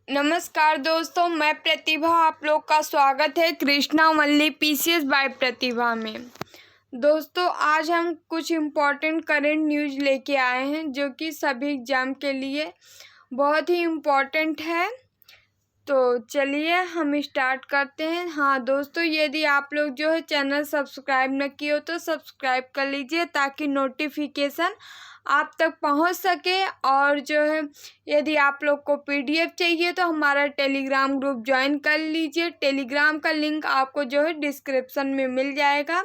नमस्कार दोस्तों, मैं प्रतिभा। आप लोग का स्वागत है कृष्णा मल्ली पीसीएस बाय प्रतिभा में। दोस्तों, आज हम कुछ इम्पोर्टेंट करंट न्यूज़ लेके आए हैं जो कि सभी एग्जाम के लिए बहुत ही इम्पोर्टेंट है। तो चलिए हम स्टार्ट करते हैं। हाँ दोस्तों, यदि आप लोग जो है चैनल सब्सक्राइब न किए हो तो सब्सक्राइब कर लीजिए ताकि नोटिफिकेशन आप तक पहुंच सके। और जो है यदि आप लोग को पीडीएफ चाहिए तो हमारा टेलीग्राम ग्रुप ज्वाइन कर लीजिए। टेलीग्राम का लिंक आपको जो है डिस्क्रिप्शन में मिल जाएगा।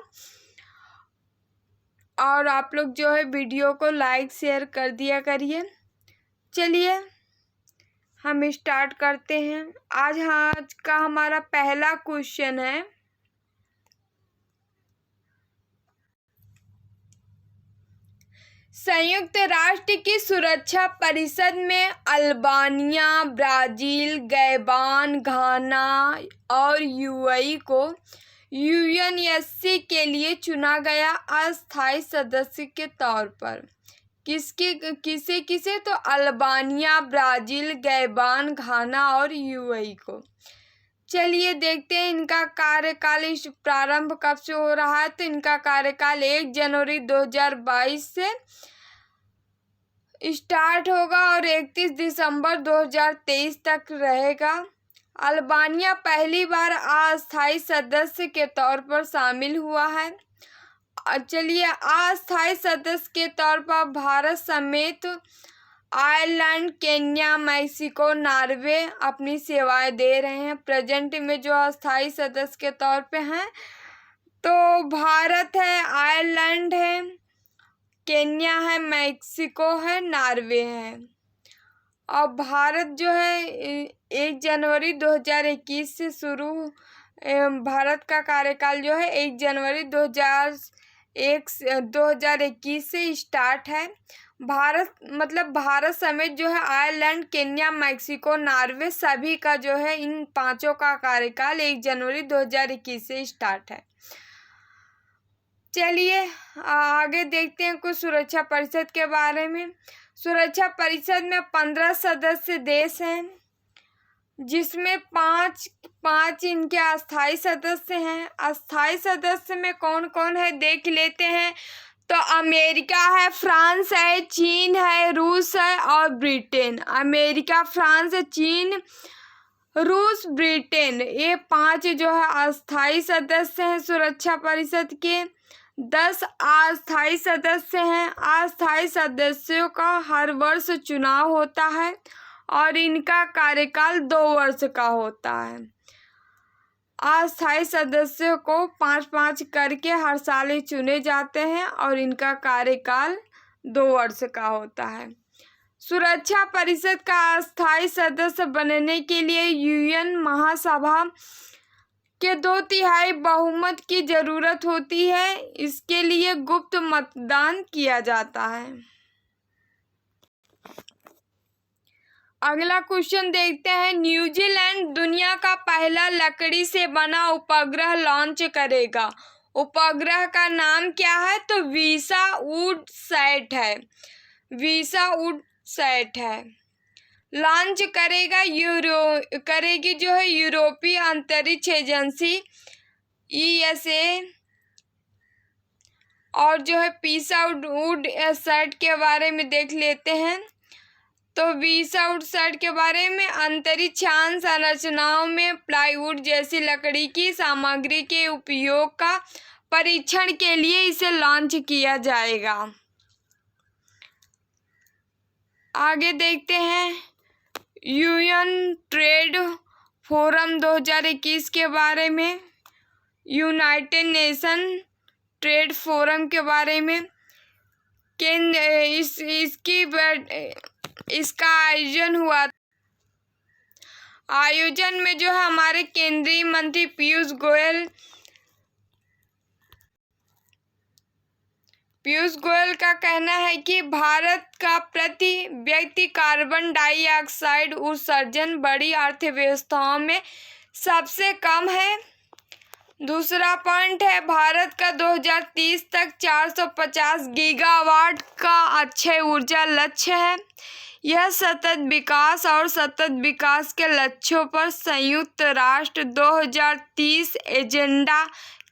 और आप लोग जो है वीडियो को लाइक शेयर कर दिया करिए। चलिए हम स्टार्ट करते हैं। आज का हमारा पहला क्वेश्चन है, संयुक्त राष्ट्र की सुरक्षा परिषद में अल्बानिया, ब्राज़ील, गैबान, घाना और यूएई को यूएनएससी के लिए चुना गया अस्थायी सदस्य के तौर पर। किसे किसे? तो अल्बानिया, ब्राज़ील, गैबान, घाना और यूएई को। चलिए देखते हैं इनका कार्यकाल इस प्रारंभ कब से हो रहा है। तो इनका कार्यकाल 1 जनवरी 2022 से स्टार्ट होगा और 31 दिसंबर 2023 तक रहेगा। अल्बानिया पहली बार अस्थायी सदस्य के तौर पर शामिल हुआ है। चलिए, अस्थायी सदस्य के तौर पर भारत समेत आयरलैंड, केन्या, मैक्सिको, नॉर्वे अपनी सेवाएं दे रहे हैं। प्रेजेंट में जो अस्थायी सदस्य के तौर पे हैं तो भारत है, आयरलैंड है, केन्या है, मैक्सिको है, नॉर्वे है। और भारत जो है 1 जनवरी 2021 से शुरू, भारत का कार्यकाल जो है 1 जनवरी 2021 से स्टार्ट है। भारत समेत जो है आयरलैंड, केन्या, मैक्सिको, नॉर्वे सभी का जो है इन पांचों का कार्यकाल 1 जनवरी 2021 से स्टार्ट है। चलिए आगे देखते हैं कुछ सुरक्षा परिषद के बारे में। सुरक्षा परिषद में 15 सदस्य देश हैं जिसमें पाँच इनके अस्थायी सदस्य हैं। अस्थायी सदस्य में कौन कौन है देख लेते हैं। तो अमेरिका है, फ्रांस है, चीन है, रूस है और ब्रिटेन। अमेरिका, फ्रांस, चीन, रूस, ब्रिटेन, ये 5 जो है अस्थायी सदस्य हैं सुरक्षा परिषद के। 10 अस्थायी सदस्य हैं। अस्थायी सदस्यों का हर वर्ष चुनाव होता है और इनका कार्यकाल 2 वर्ष का होता है। अस्थायी सदस्यों को 5-5 करके हर साल ही चुने जाते हैं और इनका कार्यकाल 2 वर्ष का होता है। सुरक्षा परिषद का अस्थायी सदस्य बनने के लिए यूएन महासभा के 2/3 बहुमत की जरूरत होती है। इसके लिए गुप्त मतदान किया जाता है। अगला क्वेश्चन देखते हैं। न्यूजीलैंड दुनिया का पहला लकड़ी से बना उपग्रह लॉन्च करेगा। उपग्रह का नाम क्या है? तो वीसाउडसैट है। वीसाउडसैट है। लॉन्च करेगी जो है यूरोपीय अंतरिक्ष एजेंसी ईएसए। और जो है वीसाउडसैट के बारे में देख लेते हैं। तो वीसाउडसैट के बारे में अंतरिक्ष यान संरचनाओं में प्लाईवुड जैसी लकड़ी की सामग्री के उपयोग का परीक्षण के लिए इसे लॉन्च किया जाएगा। आगे देखते हैं यूएन ट्रेड फोरम 2021 के बारे में, यूनाइटेड नेशन ट्रेड फोरम के बारे में। इसका आयोजन में जो है हमारे केंद्रीय मंत्री पीयूष गोयल का कहना है कि भारत का प्रति व्यक्ति कार्बन डाइऑक्साइड उत्सर्जन बड़ी अर्थव्यवस्थाओं में सबसे कम है। दूसरा पॉइंट है, भारत का 2030 तक 450 गीगावाट का अक्षय ऊर्जा लक्ष्य है। यह सतत विकास और सतत विकास के लक्ष्यों पर संयुक्त राष्ट्र 2030 एजेंडा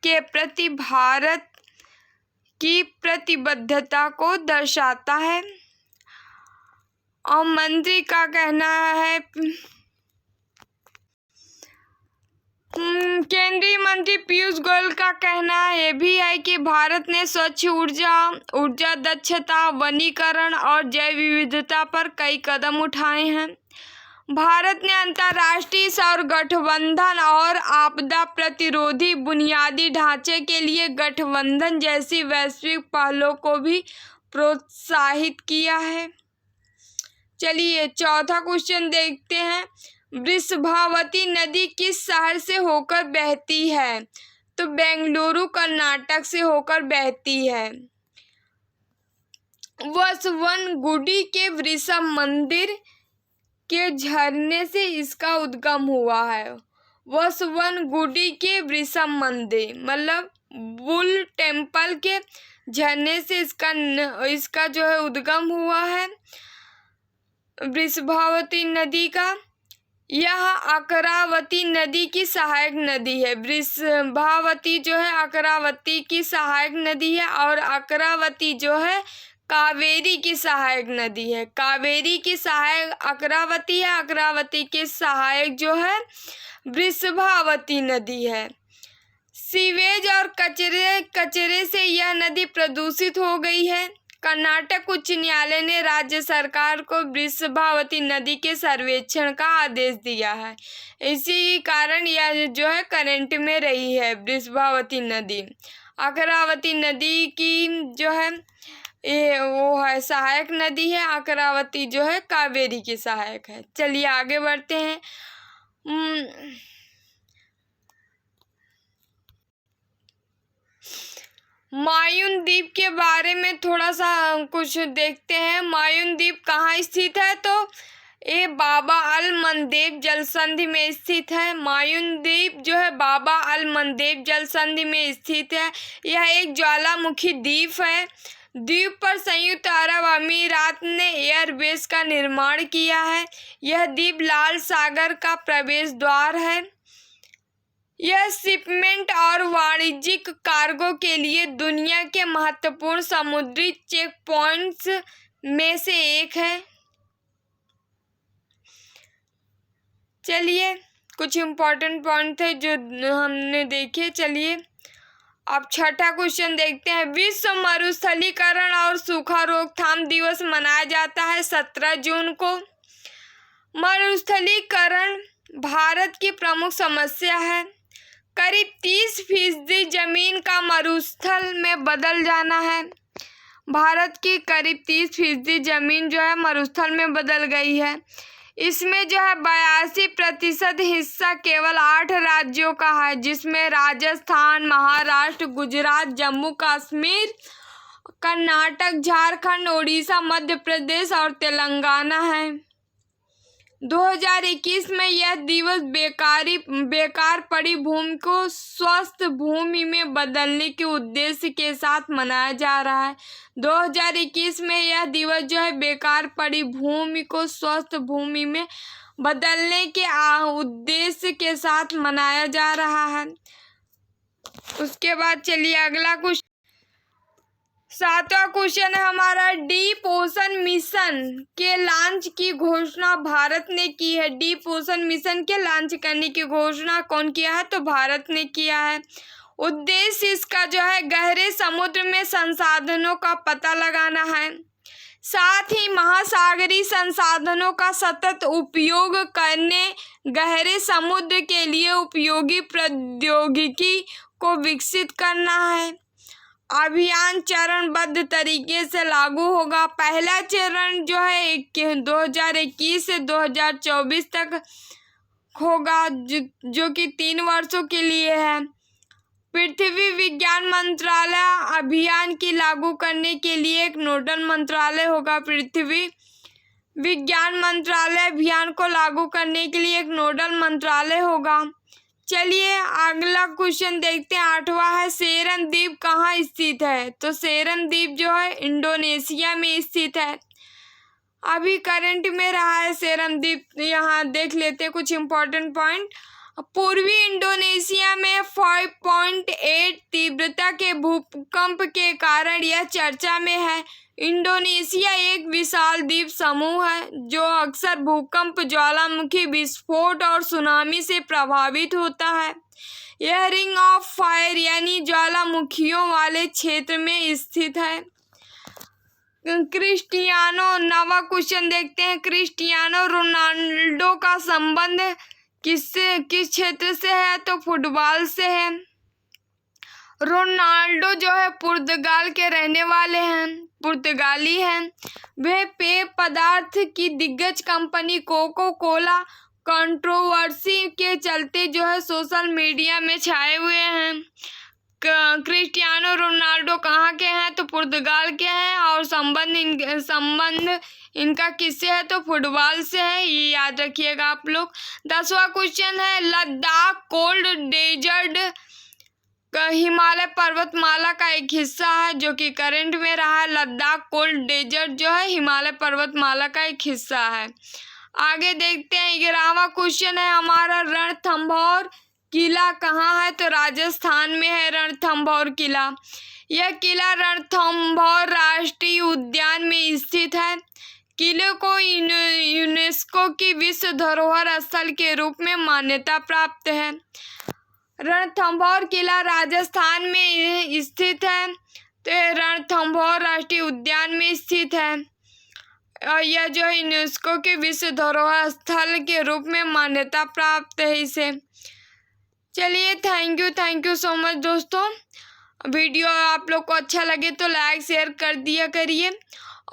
के प्रति भारत की प्रतिबद्धता को दर्शाता है। और मंत्री का कहना है, केंद्रीय मंत्री पीयूष गोयल का कहना ये भी है कि भारत ने स्वच्छ ऊर्जा दक्षता, वनीकरण और जैव विविधता पर कई कदम उठाए हैं। भारत ने अंतर्राष्ट्रीय सौर गठबंधन और आपदा प्रतिरोधी बुनियादी ढांचे के लिए गठबंधन जैसी वैश्विक पहलों को भी प्रोत्साहित किया है। चलिए चौथा क्वेश्चन देखते हैं। वृषभावती नदी किस शहर से होकर बहती है? तो बेंगलुरु कर्नाटक से होकर बहती है। वसवनगुडी के वृषभ मंदिर के झरने से इसका उद्गम हुआ है। वसवनगुडी के वृषभ मंदिर मतलब बुल टेम्पल के झरने से इसका जो है उद्गम हुआ है वृषभावती नदी का। यह अकरावती नदी की सहायक नदी है। वृषभावती जो है अकरावती की सहायक नदी है और अकरावती जो है कावेरी की सहायक नदी है। कावेरी की सहायक अकरावती है, अकरावती की सहायक जो है वृषभावती नदी है। सीवेज और कचरे से यह नदी प्रदूषित हो गई है। कर्नाटक उच्च न्यायालय ने राज्य सरकार को वृषभावती नदी के सर्वेक्षण का आदेश दिया है। इसी कारण यह जो है करंट में रही है वृषभावती नदी। अकरावती नदी की जो है ये वो है सहायक नदी है, अकरावती जो है कावेरी की सहायक है। चलिए आगे बढ़ते हैं। मायून द्वीप के बारे में थोड़ा सा कुछ देखते हैं। मायून द्वीप कहाँ स्थित है? तो ये बाबा अल मंदेब जल संधि में स्थित है। मायून द्वीप जो है बाबा अल मंदेब जल संधि में स्थित है। यह एक ज्वालामुखी द्वीप है। द्वीप पर संयुक्त अरब अमीरात ने एयरबेस का निर्माण किया है। यह द्वीप लाल सागर का प्रवेश द्वार है। यह शिपमेंट और वाणिज्यिक कार्गो के लिए दुनिया के महत्वपूर्ण समुद्री चेक पॉइंट्स में से एक है। चलिए कुछ इम्पोर्टेंट पॉइंट थे जो हमने देखे। चलिए अब छठा क्वेश्चन देखते हैं। विश्व मरुस्थलीकरण और सूखा रोकथाम दिवस मनाया जाता है 17 जून को। मरुस्थलीकरण भारत की प्रमुख समस्या है। करीब 30% जमीन का मरुस्थल में बदल जाना है। भारत की करीब 30% जमीन जो है मरुस्थल में बदल गई है। इसमें जो है 82% हिस्सा केवल 8 राज्यों का है, जिसमें राजस्थान, महाराष्ट्र, गुजरात, जम्मू कश्मीर, कर्नाटक, झारखंड, उड़ीसा, मध्य प्रदेश और तेलंगाना है। 2021 में यह दिवस बेकार पड़ी भूमि को स्वस्थ भूमि में बदलने के उद्देश्य के साथ मनाया जा रहा है। 2021 में यह दिवस जो है बेकार पड़ी भूमि को स्वस्थ भूमि में बदलने के उद्देश्य के साथ मनाया जा रहा है। उसके बाद चलिए अगला क्वेश्चन। 7वां क्वेश्चन है हमारा। डीप ओशन मिशन के लॉन्च की घोषणा भारत ने की है। डीप ओशन मिशन के लॉन्च करने की घोषणा कौन किया है? तो भारत ने किया है। उद्देश्य इसका जो है गहरे समुद्र में संसाधनों का पता लगाना है, साथ ही महासागरीय संसाधनों का सतत उपयोग करने, गहरे समुद्र के लिए उपयोगी प्रौद्योगिकी को विकसित करना है। अभियान चरणबद्ध तरीके से लागू होगा। पहला चरण जो है 2021 से 2024 तक होगा, जो कि 3 वर्षों के लिए है। पृथ्वी विज्ञान मंत्रालय अभियान की लागू करने के लिए एक नोडल मंत्रालय होगा। पृथ्वी विज्ञान मंत्रालय अभियान को लागू करने के लिए एक नोडल मंत्रालय होगा। चलिए अगला क्वेश्चन देखते हैं। 8वां है सेरन द्वीप कहाँ स्थित है? तो सेरन द्वीप जो है इंडोनेशिया में स्थित है। अभी करंट में रहा है सेरम द्वीप। यहाँ देख लेते हैं कुछ इम्पोर्टेंट पॉइंट। पूर्वी इंडोनेशिया में 5.8 तीव्रता के भूकंप के कारण यह चर्चा में है। इंडोनेशिया एक विशाल द्वीप समूह है जो अक्सर भूकंप, ज्वालामुखी विस्फोट और सुनामी से प्रभावित होता है। यह रिंग ऑफ फायर यानी ज्वालामुखियों वाले क्षेत्र में स्थित है। क्रिस्टियानो, नवा क्वेश्चन देखते हैं। क्रिस्टियानो रोनाल्डो का संबंध किस क्षेत्र से है? तो फुटबॉल से है। रोनाल्डो जो है पुर्तगाल के रहने वाले हैं, पुर्तगाली हैं। वे पेय पदार्थ की दिग्गज कंपनी कोको कोला कंट्रोवर्सी के चलते जो है सोशल मीडिया में छाए हुए हैं। क्रिस्टियानो रोनाल्डो कहाँ के हैं? तो पुर्तगाल के हैं। और संबंध इनका किससे है? तो फुटबॉल से है। ये याद रखिएगा आप लोग। 10वां क्वेश्चन है, लद्दाख कोल्ड डेजर्ट हिमालय पर्वतमाला का एक हिस्सा है जो कि करंट में रहा है। लद्दाख कोल्ड डेजर्ट जो है हिमालय पर्वतमाला का एक हिस्सा है। आगे देखते हैं। 11वां क्वेश्चन है हमारा, रणथंभौर किला कहाँ है? तो राजस्थान में है रणथंभौर किला। यह किला रणथंभौर राष्ट्रीय उद्यान में स्थित है। किले को यूनेस्को की विश्व धरोहर स्थल के रूप में मान्यता प्राप्त है। रणथंभौर किला राजस्थान में स्थित है। तो रणथंभौर राष्ट्रीय उद्यान में स्थित है और यह जो है यूनेस्को के विश्व धरोहर स्थल के रूप में मान्यता प्राप्त है इसे। चलिए, थैंक यू सो मच दोस्तों। वीडियो आप लोग को अच्छा लगे तो लाइक शेयर कर दिया करिए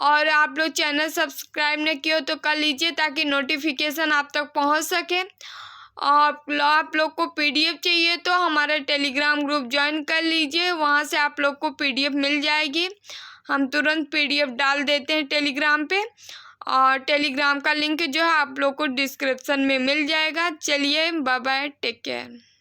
और आप लोग चैनल सब्सक्राइब न किए हो तो कर लीजिए ताकि नोटिफिकेशन आप तक पहुंच सके। और आप लोग को पीडीएफ चाहिए तो हमारा टेलीग्राम ग्रुप ज्वाइन कर लीजिए, वहां से आप लोग को पीडीएफ मिल जाएगी। हम तुरंत पीडीएफ डाल देते हैं टेलीग्राम पे और टेलीग्राम का लिंक जो है आप लोग को डिस्क्रिप्शन में मिल जाएगा। चलिए, बाय बाय, टेक केयर।